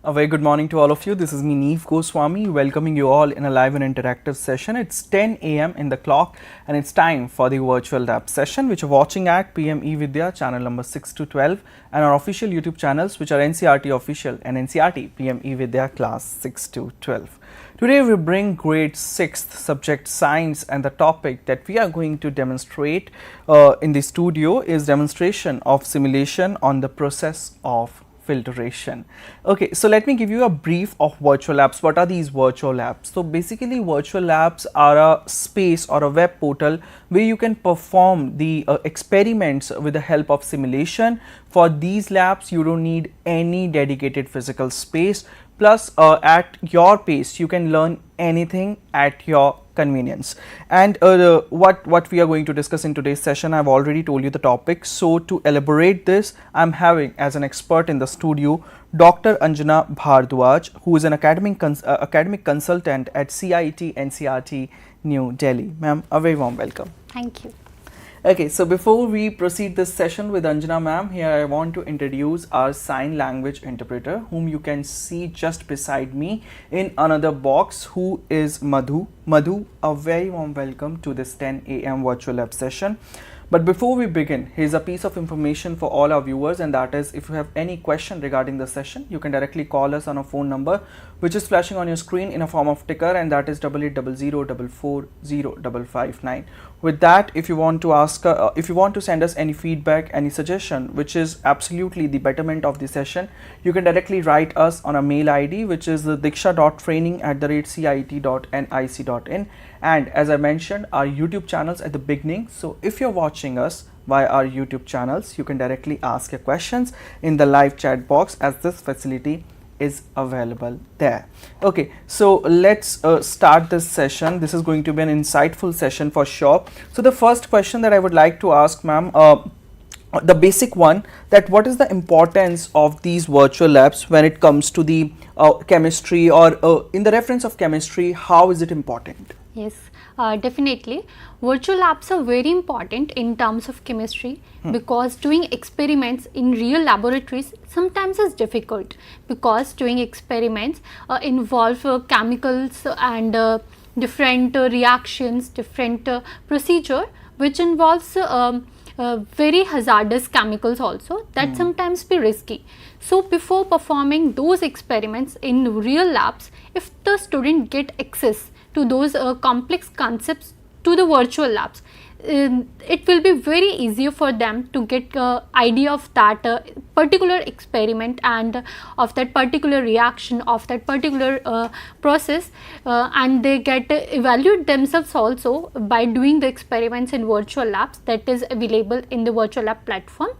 A very good morning to all of you. This is me, Neef Goswami, welcoming you all in a live and interactive session. It's 10 a.m. in the clock and it's time for the virtual lab session which you're watching at PM eVidya channel number 6 to 12 and our official YouTube channels which are NCERT Official and NCERT PM eVidya class 6 to 12. Today we bring grade 6th subject science, and the topic that we are going to demonstrate in the studio is demonstration of simulation on the process of filtration. Okay, so let me give you a brief of virtual labs. What are these virtual labs? So basically virtual labs are a space or a web portal where you can perform the experiments with the help of simulation. For these labs you don't need any dedicated physical space, plus at your pace you can learn anything at your convenience. And what we are going to discuss in today's session, I've already told you the topic. So to elaborate this, I'm having as an expert in the studio Dr. Anjana Bhardwaj, who is an academic consultant at CIET NCERT New Delhi. Ma'am, a very warm welcome. Thank you. Okay, so before we proceed this session with Anjana ma'am, here I want to introduce our sign language interpreter, whom you can see just beside me in another box, who is Madhu. Madhu, a very warm welcome to this 10 a.m. virtual lab session. But before we begin, here's a piece of information for all our viewers, and that is, if you have any question regarding the session, you can directly call us on a phone number which is flashing on your screen in a form of ticker, and that is 8800440559. With that, if you want to send us any feedback, any suggestion which is absolutely the betterment of the session, you can directly write us on a mail ID which is the diksha.training@ciet.nic.in. and as I mentioned, our YouTube channels at the beginning. So if you're watching us via our YouTube channels, you can directly ask your questions in the live chat box, as this facility is available there. Okay, so let's start this session. This is going to be an insightful session for sure. So the first question that I would like to ask, ma'am, the basic one, that what is the importance of these virtual labs when it comes to the chemistry, or in the reference of chemistry, how is it important? Yes, definitely. Virtual labs are very important in terms of chemistry because doing experiments in real laboratories sometimes is difficult, because doing experiments involve chemicals and different reactions, different procedure which involves very hazardous chemicals also that sometimes be risky. So before performing those experiments in real labs, if the student get access to those complex concepts to the virtual labs, it will be very easier for them to get idea of that particular experiment and of that particular reaction, of that particular process, and they get evaluate themselves also by doing the experiments in virtual labs that is available in the virtual lab platform.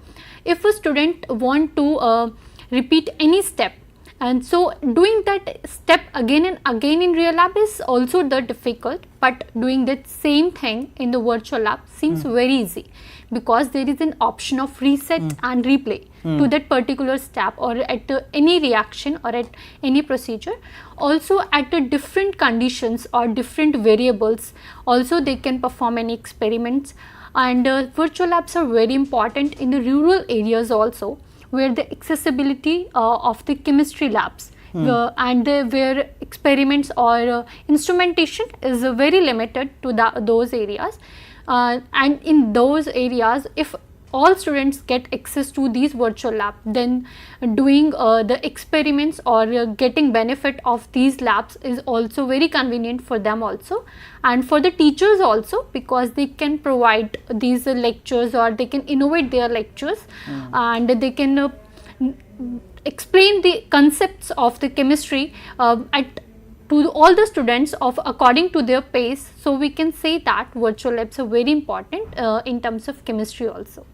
If a student want to repeat any step, and so doing that step again and again in real lab is also the difficult, but doing that same thing in the virtual lab seems very easy, because there is an option of reset and replay to that particular step or at any reaction or at any procedure. Also at the different conditions or different variables also they can perform any experiments, and virtual labs are very important in the rural areas also, where the accessibility of the chemistry labs and where experiments or instrumentation is very limited to those areas, and in those areas, if all students get access to these virtual labs, then doing the experiments or getting benefit of these labs is also very convenient for them also, and for the teachers also, because they can provide these lectures or they can innovate their lectures and they can explain the concepts of the chemistry to all the students according to their pace. So we can say that virtual labs are very important in terms of chemistry also.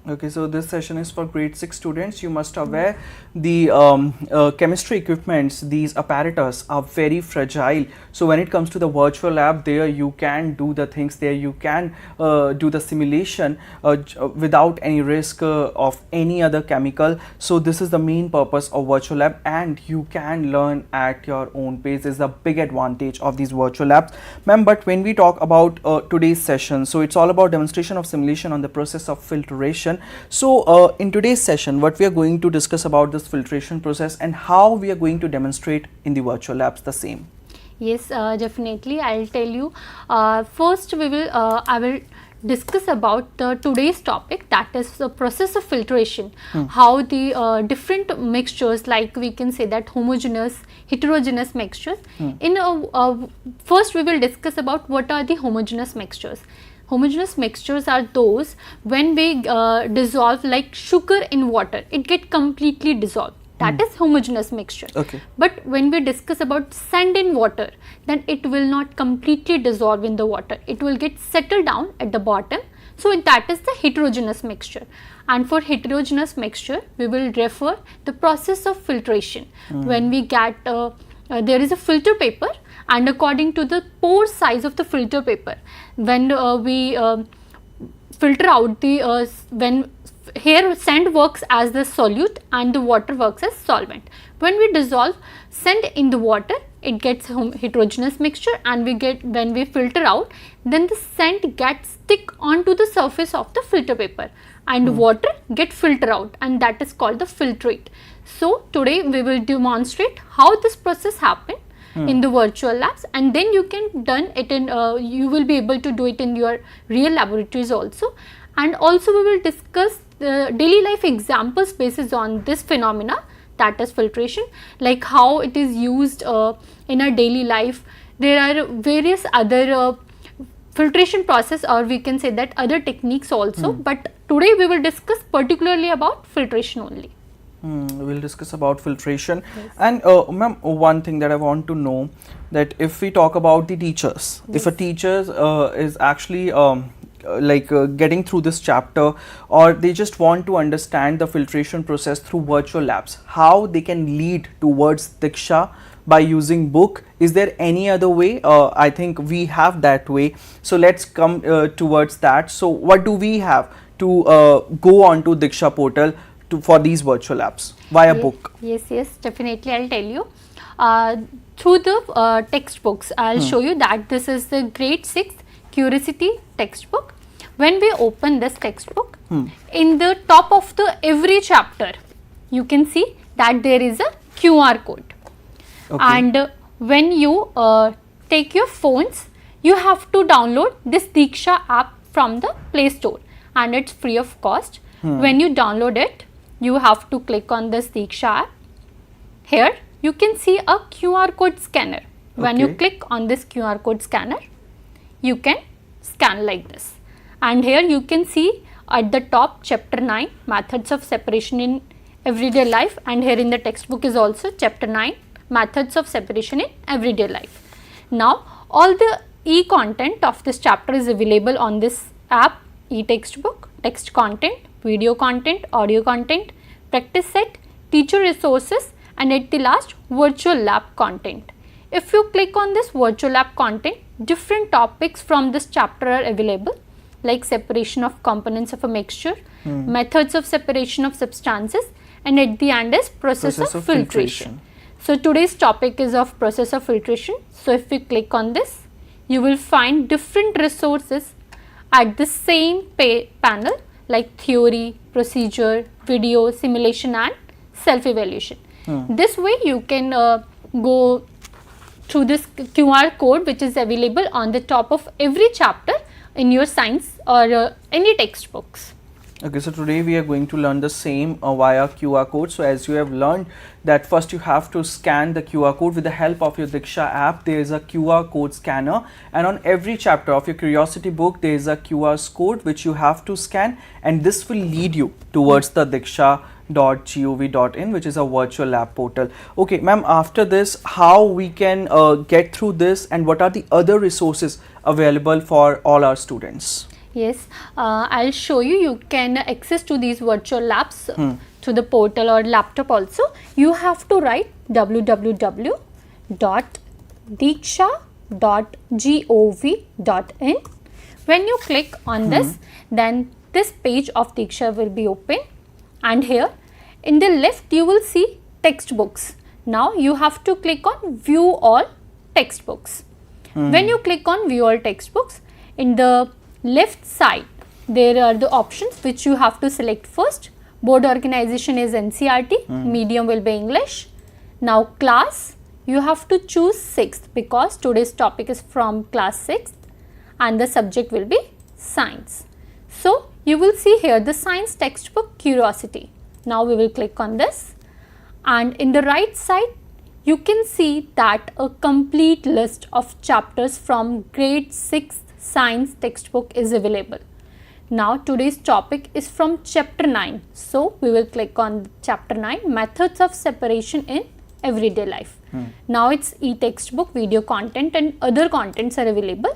Okay, so this session is for grade 6 students. You must aware the chemistry equipments, these apparatus are very fragile. So when it comes to the virtual lab, there you can do the things, there you can do the simulation without any risk of any other chemical. So this is the main purpose of virtual lab, and you can learn at your own pace. This is the big advantage of these virtual labs. Ma'am, but when we talk about today's session, so it's all about demonstration of simulation on the process of filtration. So in today's session, what we are going to discuss about this filtration process and how we are going to demonstrate in the virtual labs the same. Yes, definitely. I'll tell you. First, I will discuss about today's topic, that is the process of filtration. How the different mixtures, like we can say that homogeneous, heterogeneous mixtures. First, we will discuss about what are the homogeneous mixtures. Homogeneous mixtures are those when we dissolve like sugar in water, it get completely dissolved. That is homogeneous mixture. Okay. But when we discuss about sand in water, then it will not completely dissolve in the water. It will get settled down at the bottom. So that is the heterogeneous mixture. And for heterogeneous mixture, we will refer the process of filtration. When we get there is a filter paper, and according to the pore size of the filter paper, when we filter out the here sand works as the solute and the water works as solvent. When we dissolve sand in the water, it gets heterogeneous mixture, and when we filter out, then the sand gets stick onto the surface of the filter paper, and water get filter out, and that is called the filtrate. So today we will demonstrate how this process happens in the virtual labs, and then you can done it in you will be able to do it in your real laboratories also. And also we will discuss the daily life examples basis on this phenomena, that is filtration, like how it is used in our daily life. There are various other filtration process, or we can say that other techniques also, but today we will discuss particularly about filtration only. We will discuss about filtration. Yes. And ma'am, one thing that I want to know, that if we talk about the teachers, yes, if a teacher is actually getting through this chapter, or they just want to understand the filtration process through virtual labs, how they can lead towards Diksha by using book. Is there any other way? I think we have that way. So let's come towards that. So what do we have to go on to Diksha portal for these virtual labs via book? Yes, definitely. I'll tell you. Through the textbooks, I'll show you that this is the grade 6 Curiosity textbook. When we open this textbook, in the top of the every chapter, you can see that there is a QR code. Okay. And when you take your phones, you have to download this Diksha app from the Play Store, and it's free of cost. When you download it, you have to click on this Diksha app. Here you can see a QR code scanner. When you click on this QR code scanner, you can scan like this. And here you can see at the top chapter 9, methods of separation in everyday life, and here in the textbook is also chapter 9, methods of separation in everyday life. Now all the e-content of this chapter is available on this app, e-textbook, text content, video content, audio content, practice set, teacher resources, and at the last virtual lab content. If you click on this virtual lab content, different topics from this chapter are available, like separation of components of a mixture, methods of separation of substances, and at the end is process of filtration. So today's topic is of process of filtration. So if we click on this, you will find different resources at the same panel, like theory, procedure, video, simulation, and self-evaluation. This way you can go through this QR code, which is available on the top of every chapter in your science or any textbooks. Okay, so today we are going to learn the same via QR code. So as you have learned that first you have to scan the QR code with the help of your Diksha app. There is a QR code scanner, and on every chapter of your curiosity book there is a QR code which you have to scan, and this will lead you towards the diksha.gov.in, which is a virtual lab portal. Okay, ma'am, after this, how we can get through this, and what are the other resources available for all our students? Yes, I'll show you. You can access to these virtual labs to the portal or laptop also. You have to write www.diksha.gov.in. When you click on this, then this page of Diksha will be open, and here in the left you will see textbooks. Now you have to click on view all textbooks. When you click on view all textbooks, in the left side there are the options which you have to select first. Board organization is NCERT, medium will be English. Now class, you have to choose 6th because today's topic is from class 6th and the subject will be science. So you will see here the science textbook Curiosity. Now we will click on this, and in the right side you can see that a complete list of chapters from grade 6th science textbook is available. Now today's topic is from chapter 9. So we will click on chapter 9, methods of separation in everyday life. Now it's e-textbook, video content and other contents are available.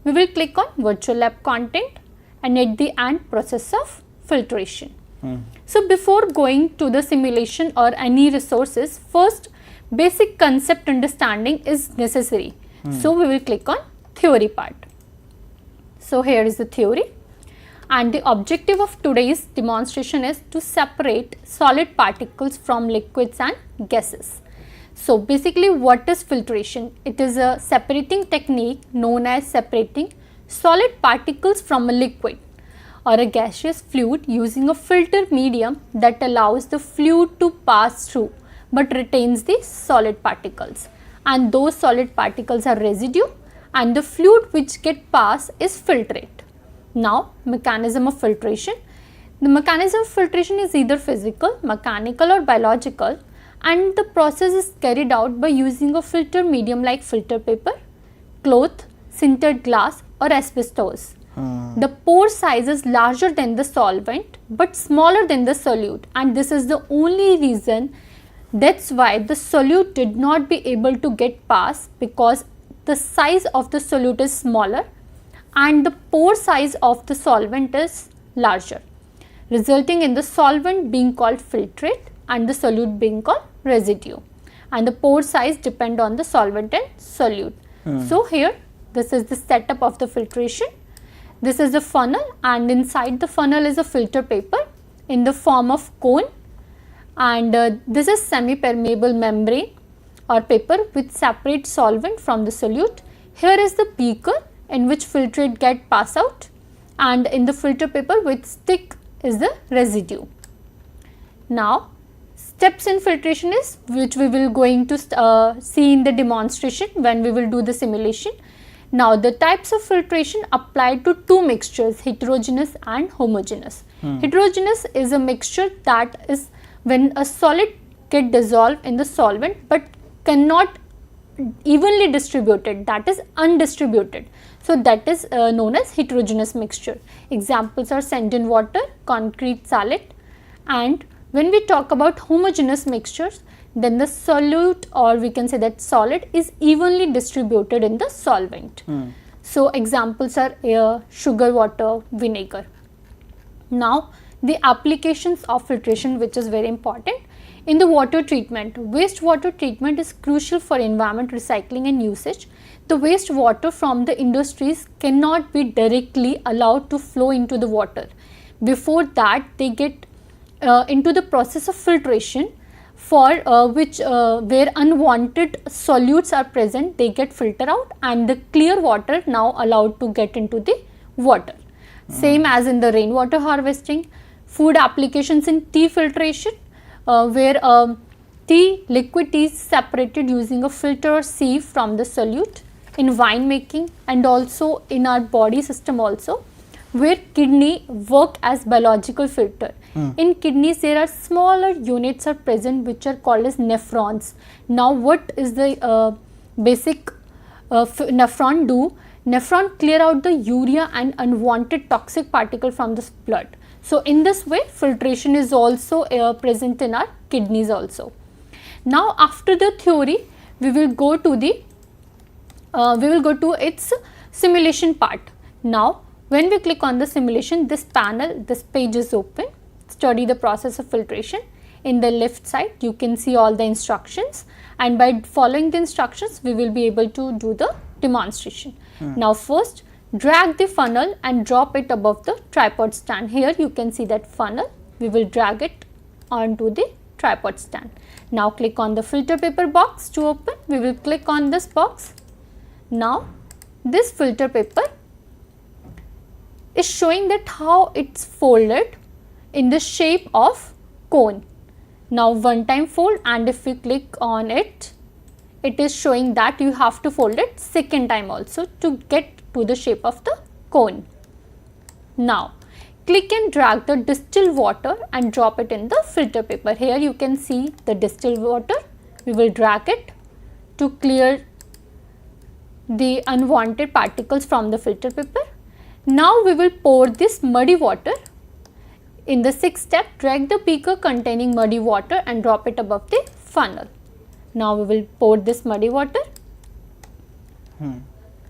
We will click on virtual lab content, and at the end process of filtration. So before going to the simulation or any resources, first basic concept understanding is necessary. So we will click on theory part. So here is the theory, and the objective of today's demonstration is to separate solid particles from liquids and gases. So basically what is filtration? It is a separating technique known as separating solid particles from a liquid or a gaseous fluid using a filter medium that allows the fluid to pass through but retains the solid particles, and those solid particles are residue, and the fluid which get passed is filtrate. Now mechanism of filtration. The mechanism of filtration is either physical, mechanical or biological, and the process is carried out by using a filter medium like filter paper, cloth, sintered glass or asbestos. The pore size is larger than the solvent but smaller than the solute, and this is the only reason that's why the solute did not be able to get past, because the size of the solute is smaller and the pore size of the solvent is larger, resulting in the solvent being called filtrate and the solute being called residue, and the pore size depend on the solvent and solute. So here this is the setup of the filtration. This is the funnel, and inside the funnel is a filter paper in the form of cone, and this is semi-permeable membrane or paper which separates solvent from the solute. Here is the beaker in which filtrate get pass out, and in the filter paper which stick is the residue. Now steps in filtration is which we will going to see in the demonstration when we will do the simulation. Now the types of filtration apply to two mixtures, heterogeneous and homogeneous. Heterogeneous is a mixture that is when a solid get dissolved in the solvent but cannot evenly distributed, that is undistributed. So that is known as heterogeneous mixture. Examples are sand and water, concrete solid. And when we talk about homogeneous mixtures, then the solute, or we can say that solid, is evenly distributed in the solvent. So examples are air, sugar, water, vinegar. Now the applications of filtration, which is very important. In the water treatment, wastewater treatment is crucial for environment recycling and usage. The wastewater from the industries cannot be directly allowed to flow into the water. Before that, they get into the process of filtration, for where unwanted solutes are present, they get filtered out, and the clear water now allowed to get into the water. Same as in the rainwater harvesting. Food applications in tea filtration, where tea liquid is separated using a filter or sieve from the solute. In wine making, and also in our body system also, where kidney work as biological filter. In kidneys there are smaller units are present which are called as nephrons. Now what is the basic nephron do? Nephron clear out the urea and unwanted toxic particle from the blood. So in this way filtration is also present in our kidneys also. Now after the theory we will go to its simulation part. Now When we click on the simulation, this panel, this page is open. Study the process of filtration. In the left side, you can see all the instructions, and by following the instructions, we will be able to do the demonstration. Now first, drag the funnel and drop it above the tripod stand. Here you can see that funnel. We will drag it onto the tripod stand. Now click on the filter paper box to open. We will click on this box. Now this filter paper is showing that how it's folded in the shape of cone. Now one time fold, and if we click on it, it is showing that you have to fold it second time also to get to the shape of the cone. Now click and drag the distilled water and drop it in the filter paper. Here you can see the distilled water. We will drag it to clear the unwanted particles from the filter paper. Now we will pour this muddy water. In the sixth step, drag the beaker containing muddy water and drop it above the funnel. Now we will pour this muddy water.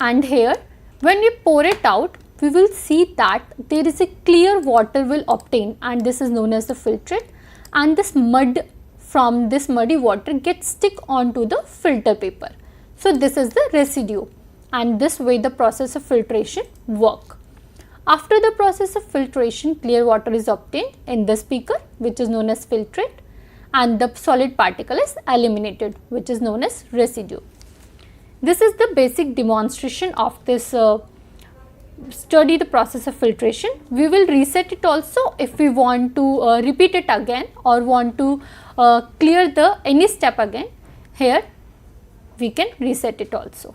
And here, when we pour it out, we will see that there is a clear water will obtain, and this is known as the filtrate, and this mud from this muddy water gets stick onto the filter paper. So this is the residue, and this way the process of filtration work. After the process of filtration, clear water is obtained in this beaker, which is known as filtrate, and the solid particle is eliminated, which is known as residue. This is the basic demonstration of this study the process of filtration. We will reset it also if we want to repeat it again or want to clear the any step again. Here we can reset it also.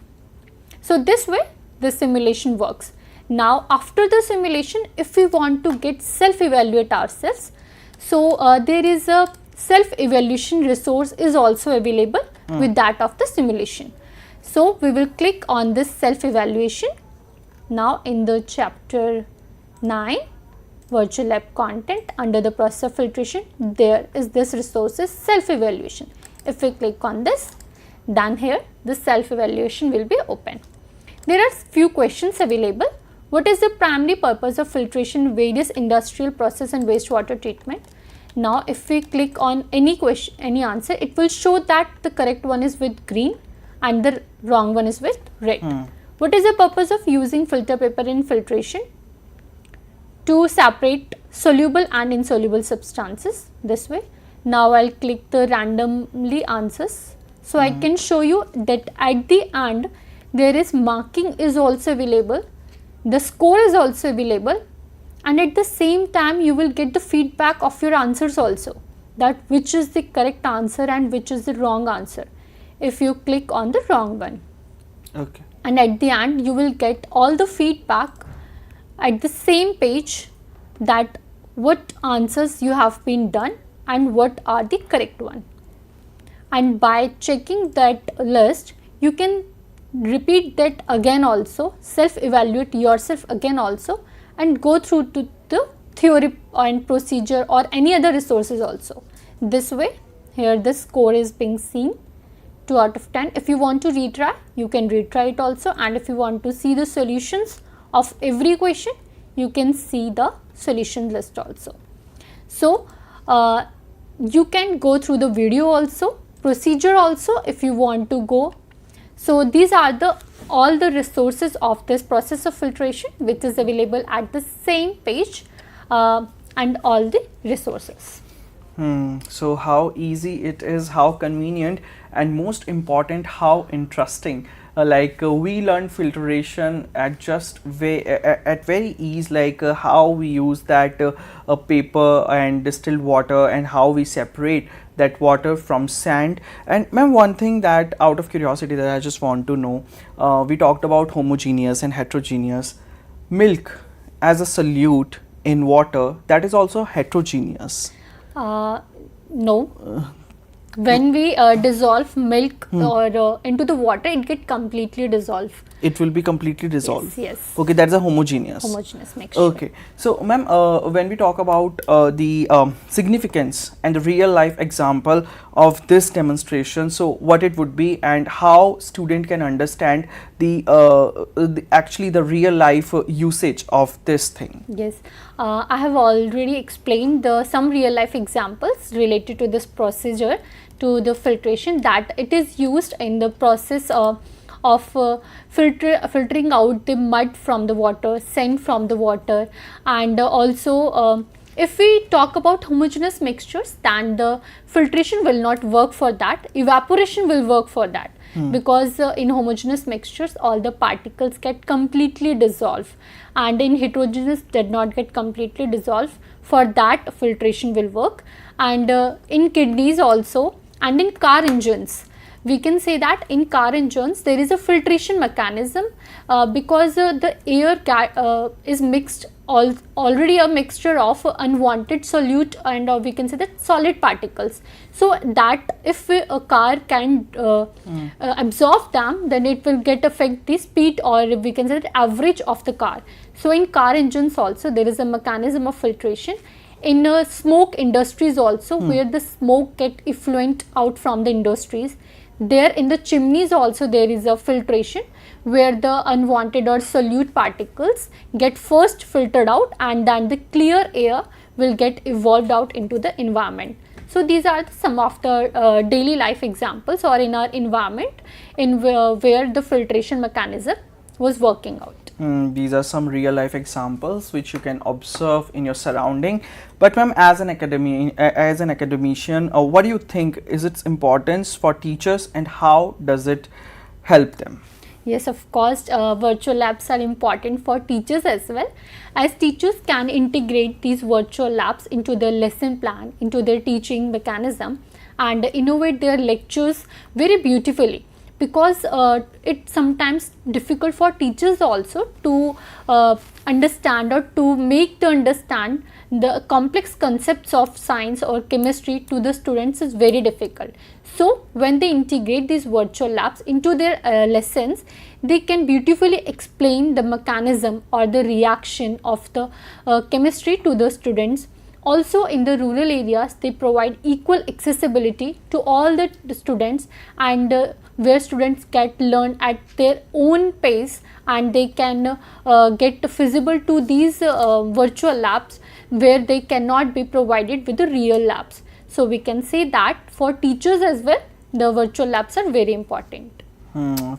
So this way the simulation works. Now after the simulation, if we want to get self-evaluate ourselves, so there is a self-evaluation resource is also available with that of the simulation. So we will click on this self-evaluation. Now in the chapter 9 virtual lab content, under the process of filtration, there is this resource is self-evaluation. If we click on this, then here the self-evaluation will be open. There are few questions available. What is the primary purpose of filtration in various industrial process and wastewater treatment? Now if we click on any question, any answer, it will show that the correct one is with green and the wrong one is with red. What is the purpose of using filter paper in filtration? To separate soluble and insoluble substances, this way. Now I'll click the randomly answers. So I can show you that at the end there is marking is also available. The score is also available, and at the same time you will get the feedback of your answers also, that which is the correct answer and which is the wrong answer if you click on the wrong one. Okay. And at the end you will get all the feedback at the same page, that what answers you have been done and what are the correct one. And by checking that list, you can repeat that again also, self-evaluate yourself again also, and go through to the theory and procedure or any other resources also. This way, here the score is being seen 2 out of 10. If you want to retry, you can retry it also, and if you want to see the solutions of every question, you can see the solution list also. So you can go through the video also, procedure also if you want to go. So these are the all the resources of this process of filtration, which is available at the same page, and all the resources. So how easy it is, how convenient, and most important, how interesting. We learn filtration at just at very ease, how we use that paper and distilled water, and how we separate that water from sand. And ma'am, one thing that out of curiosity that I just want to know, we talked about homogeneous and heterogeneous. Milk as a solute in water, that is also heterogeneous. No. When we dissolve milk or into the water, it get completely dissolved. It will be completely dissolved. Yes, yes. Okay, that's a homogeneous. Homogeneous mixture. Okay, so ma'am, when we talk about the significance and the real life example of this demonstration, so what it would be and how student can understand actually the real life usage of this thing. Yes, I have already explained some real life examples related to this procedure, to the filtration, that it is used in the process of filtering out the mud from the water, sand from the water, and also if we talk about homogeneous mixtures, then the filtration will not work for that, evaporation will work for that. Because in homogeneous mixtures all the particles get completely dissolved, and in heterogeneous did not get completely dissolved. For that filtration will work. And in kidneys also, and in car engines, we can say that in car engines there is a filtration mechanism, because the air is mixed, already a mixture of unwanted solute and we can say that solid particles. So that if a car can absorb them, then it will get affect the speed, or we can say the average of the car. So in car engines also there is a mechanism of filtration. In smoke industries also, where the smoke get effluent out from the industries, there in the chimneys also there is a filtration, where the unwanted or solute particles get first filtered out, and then the clear air will get evolved out into the environment. So these are some of the daily life examples, or in our environment in where the filtration mechanism was working out. These are some real life examples which you can observe in your surrounding. But ma'am, as an academician, what do you think is its importance for teachers, and how does it help them? Yes, of course, virtual labs are important for teachers as well, as teachers can integrate these virtual labs into their lesson plan, into their teaching mechanism, and innovate their lectures very beautifully. Because it's sometimes difficult for teachers also to understand, or to make to understand the complex concepts of science or chemistry to the students is very difficult. So when they integrate these virtual labs into their lessons, they can beautifully explain the mechanism or the reaction of the chemistry to the students. Also in the rural areas, they provide equal accessibility to all the students, and where students get learn at their own pace, and they can get feasible to these virtual labs, where they cannot be provided with the real labs. So we can say that for teachers as well, the virtual labs are very important.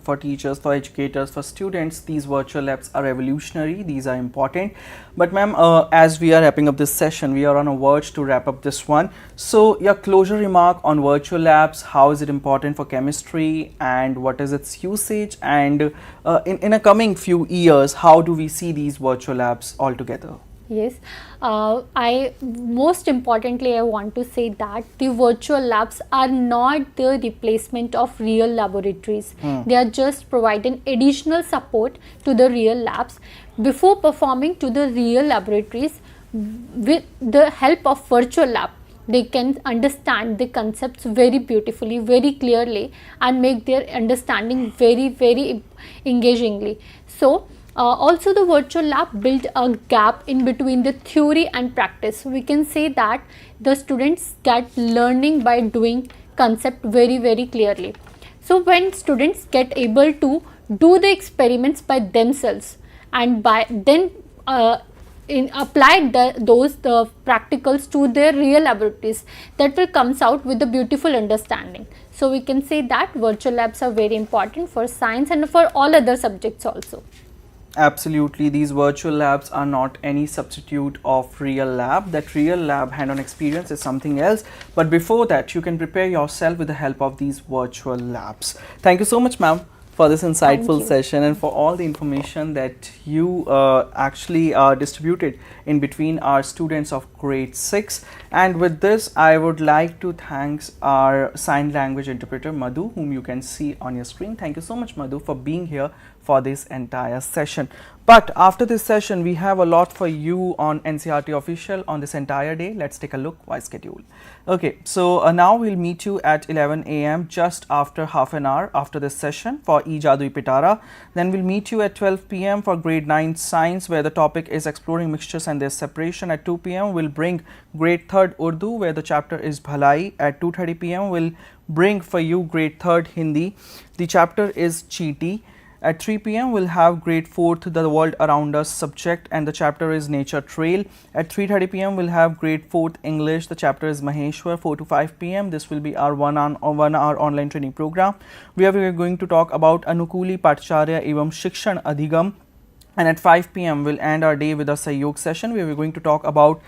For teachers, for educators, for students, these virtual labs are revolutionary. These are important. But ma'am, as we are wrapping up this session, we are on a verge to wrap up this one. So your closure remark on virtual labs, how is it important for chemistry, and what is its usage, and in a coming few years, how do we see these virtual labs altogether? Yes, most importantly I want to say that the virtual labs are not the replacement of real laboratories. They are just providing additional support to the real labs. Before performing to the real laboratories, with the help of virtual lab, they can understand the concepts very beautifully, very clearly, and make their understanding very engagingly. So also the virtual lab build a gap in between the theory and practice. We can say that the students get learning by doing concept very clearly. So when students get able to do the experiments by themselves, and by then apply those practicals to their real laboratories, that will comes out with a beautiful understanding. So we can say that virtual labs are very important for science and for all other subjects also. Absolutely, these virtual labs are not any substitute of real lab. That real lab hand-on experience is something else. But before that, you can prepare yourself with the help of these virtual labs. Thank you so much, ma'am, for this insightful session, and for all the information that you actually distributed in between our students of grade 6. And with this, I would like to thank our sign language interpreter Madhu, whom you can see on your screen. Thank you so much, Madhu, for being here for this entire session. But after this session, we have a lot for you on NCERT official on this entire day. Let's take a look by schedule. Okay, so now we'll meet you at 11 a.m. just after half an hour after this session for E-Jadui Pitara. Then we'll meet you at 12 p.m. for grade 9 science, where the topic is exploring mixtures and their separation. At 2 p.m. we'll bring grade 3rd Urdu, where the chapter is Bhalai. At 2:30 p.m. we'll bring for you grade 3rd Hindi. The chapter is Cheeti. At 3 p.m. we'll have grade 4th The World Around Us subject, and the chapter is Nature Trail. At 3:30 p.m. we'll have grade 4th English. The chapter is Maheshwar. 4 to 5 p.m. this will be our 1 hour online training program, where we are going to talk about Anukuli Patcharya Evam Shikshan Adhigam. And at 5 p.m. we'll end our day with a Sahyog session, where we're going to talk about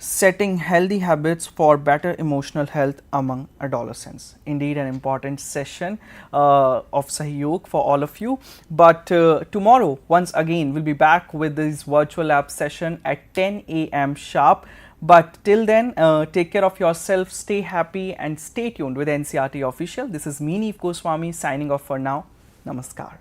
setting healthy habits for better emotional health among adolescents. Indeed, an important session of Sahyog for all of you. But tomorrow, once again, we'll be back with this virtual lab session at 10 a.m. sharp. But till then, take care of yourself, stay happy, and stay tuned with NCERT official. This is me, Neev Goswami, signing off for now. Namaskar.